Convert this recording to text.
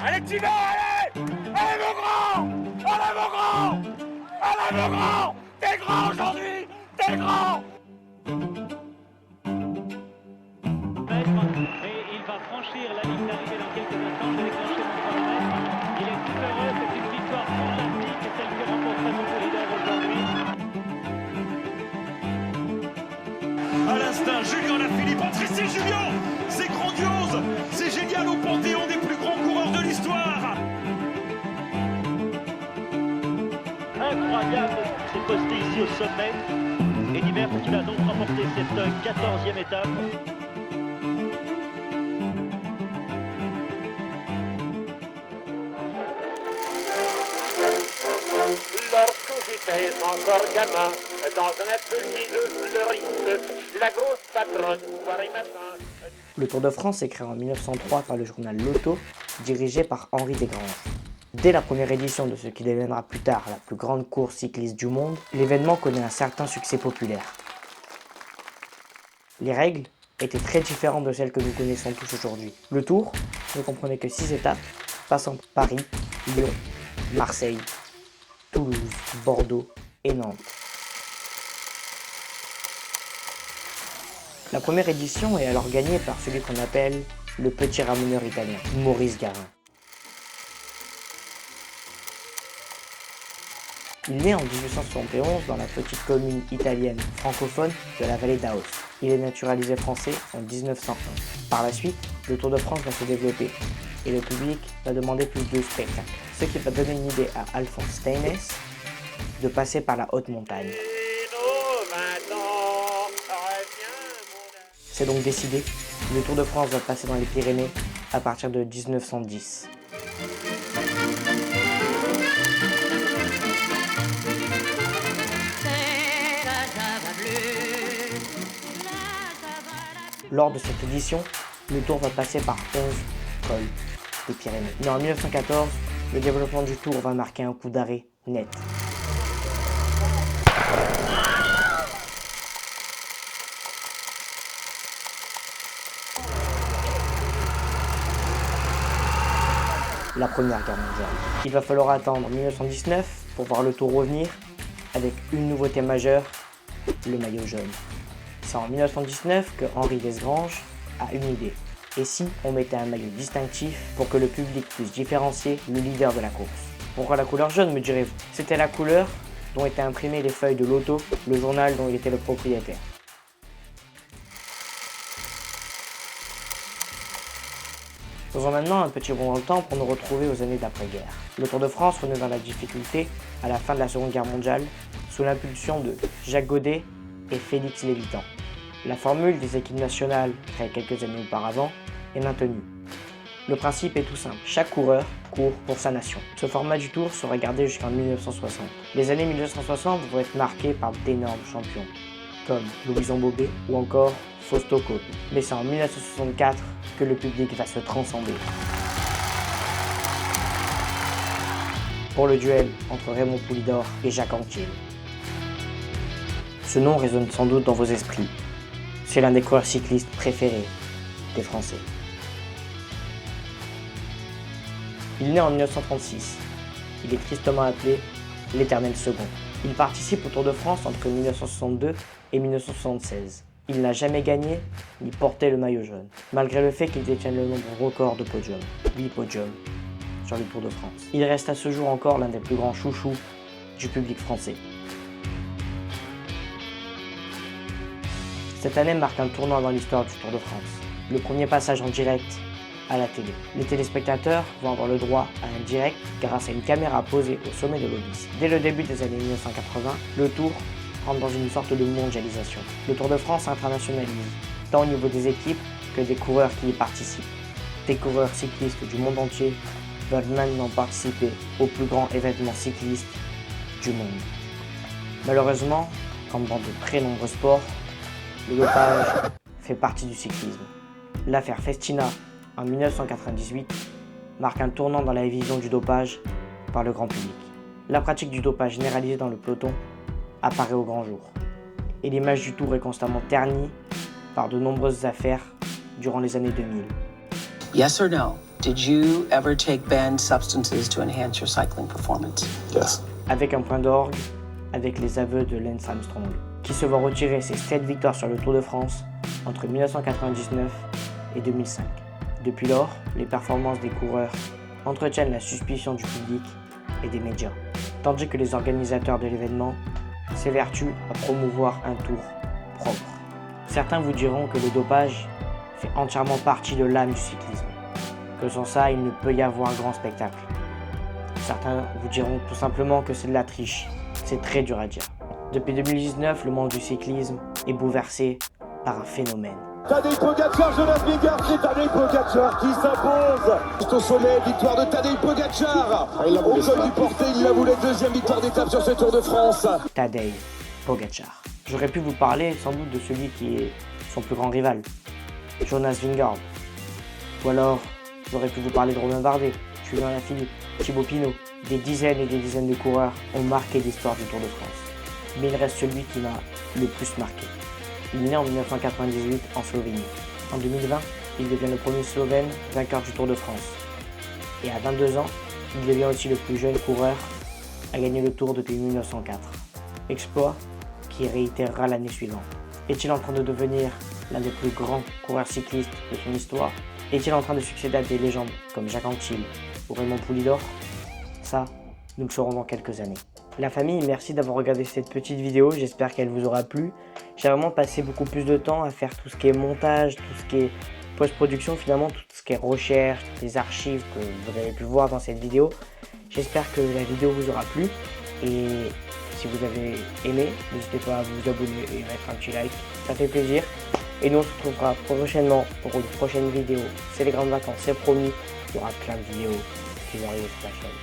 Allez, Tino, allez! Allez, mon grand! Allez, mon grand! Allez, mon grand! T'es grand aujourd'hui! T'es grand! Et il va franchir la ligne d'arrivée dans quelques instants. Je vais déclencher mon chronomètre. Il est tout heureux, c'est une victoire fantastique et celle qui remporte son leader aujourd'hui. À l'instinct, Julien Lafilippe, Patrice et Julien, c'est grandiose, c'est génial au panthéon des plus grands coureurs de l'histoire. Incroyable, c'est posté ici au sommet. Eddy Merckx qui va donc remporter cette 14e étape. Lorsque j'étais encore gamin, dans un atelier de fleuriste, la grosse patronne, soir et matin. Le Tour de France est créé en 1903 par le journal L'Auto, dirigé par Henri Desgranges. Dès la première édition de ce qui deviendra plus tard la plus grande course cycliste du monde, l'événement connaît un certain succès populaire. Les règles étaient très différentes de celles que nous connaissons tous aujourd'hui. Le Tour ne comprenait que 6 étapes, passant par Paris, Lyon, Marseille, Toulouse, Bordeaux et Nantes. La première édition est alors gagnée par celui qu'on appelle le petit ramoneur italien, Maurice Garin. Il naît en 1871 dans la petite commune italienne francophone de la vallée d'Aoste. Il est naturalisé français en 1901. Par la suite, le Tour de France va se développer et le public va demander plus de spectacles. Ce qui va donner une idée à Alphonse Steines de passer par la haute montagne. C'est donc décidé, le Tour de France va passer dans les Pyrénées à partir de 1910. Lors de cette édition, le Tour va passer par 11 cols des Pyrénées. Mais en 1914, le développement du Tour va marquer un coup d'arrêt net. La Première Guerre mondiale. Il va falloir attendre 1919 pour voir le Tour revenir avec une nouveauté majeure, le maillot jaune. C'est en 1919 que Henri Desgranges a une idée. Et si on mettait un maillot distinctif pour que le public puisse différencier le leader de la course? Pourquoi la couleur jaune, me direz-vous? C'était la couleur dont étaient imprimées les feuilles de l'Auto, le journal dont il était le propriétaire. Faisons maintenant un petit bond dans le temps pour nous retrouver aux années d'après-guerre. Le Tour de France renaît dans la difficulté à la fin de la Seconde Guerre mondiale sous l'impulsion de Jacques Godet et Félix Lévitan. La formule des équipes nationales, créée quelques années auparavant, est maintenue. Le principe est tout simple, chaque coureur court pour sa nation. Ce format du Tour sera gardé jusqu'en 1960. Les années 1960 vont être marquées par d'énormes champions, comme Louison Bobet ou encore Fausto Coppi. Mais c'est en 1964 que le public va se transcender. Pour le duel entre Raymond Poulidor et Jacques Anquetil. Ce nom résonne sans doute dans vos esprits. C'est l'un des coureurs cyclistes préférés des Français. Il naît en 1936. Il est tristement appelé l'éternel second. Il participe au Tour de France entre 1962 et 1976. Il n'a jamais gagné ni porté le maillot jaune, malgré le fait qu'il détienne le nombre record de podiums, 8 podiums sur le Tour de France. Il reste à ce jour encore l'un des plus grands chouchous du public français. Cette année marque un tournant dans l'histoire du Tour de France. Le premier passage en direct à la télé. Les téléspectateurs vont avoir le droit à un direct grâce à une caméra posée au sommet de l'Olympus. Dès le début des années 1980, le Tour rentre dans une sorte de mondialisation. Le Tour de France s'internationalise, tant au niveau des équipes que des coureurs qui y participent. Des coureurs cyclistes du monde entier veulent maintenant participer au plus grand événement cycliste du monde. Malheureusement, comme dans de très nombreux sports, le dopage fait partie du cyclisme. L'affaire Festina en 1998 marque un tournant dans la vision du dopage par le grand public. La pratique du dopage généralisée dans le peloton apparaît au grand jour. Et l'image du Tour est constamment ternie par de nombreuses affaires durant les années 2000. Yes or no? Did you ever take banned substances to enhance your cycling performance? Yes. Avec un point d'orgue, avec les aveux de Lance Armstrong, qui se voit retirer ses 7 victoires sur le Tour de France entre 1999 et 2005. Depuis lors, les performances des coureurs entretiennent la suspicion du public et des médias, tandis que les organisateurs de l'événement s'évertuent à promouvoir un tour propre. Certains vous diront que le dopage fait entièrement partie de l'âme du cyclisme, que sans ça, il ne peut y avoir un grand spectacle. Certains vous diront tout simplement que c'est de la triche. C'est très dur à dire. Depuis 2019, le monde du cyclisme est bouleversé par un phénomène. Tadej Pogačar, Jonas Vingegaard, c'est Tadej Pogačar qui s'impose. Au sommet, victoire de Tadej Pogačar. Au col du Portet, il la voulait, deuxième victoire d'étape sur ce Tour de France. Tadej Pogačar. J'aurais pu vous parler sans doute de celui qui est son plus grand rival, Jonas Vingegaard. Ou alors, j'aurais pu vous parler de Romain Bardet, Julien Lafilippe, Thibaut Pinot. Des dizaines et des dizaines de coureurs ont marqué l'histoire du Tour de France. Mais il reste celui qui m'a le plus marqué. Il est né en 1998 en Slovénie. En 2020, il devient le premier Slovène vainqueur du Tour de France. Et à 22 ans, il devient aussi le plus jeune coureur à gagner le Tour depuis 1904. Exploit qui réitérera l'année suivante. Est-il en train de devenir l'un des plus grands coureurs cyclistes de son histoire? Est-il en train de succéder à des légendes comme Jacques Anquetil ou Raymond Poulidor? Ça, nous le saurons dans quelques années. La famille, merci d'avoir regardé cette petite vidéo, j'espère qu'elle vous aura plu. J'ai vraiment passé beaucoup plus de temps à faire tout ce qui est montage, tout ce qui est post-production, finalement tout ce qui est recherche, les archives que vous avez pu voir dans cette vidéo. J'espère que la vidéo vous aura plu et si vous avez aimé, n'hésitez pas à vous abonner et mettre un petit like, ça fait plaisir. Et nous on se retrouvera prochainement pour une prochaine vidéo. C'est les grandes vacances, c'est promis, il y aura plein de vidéos qui vont arriver sur la chaîne.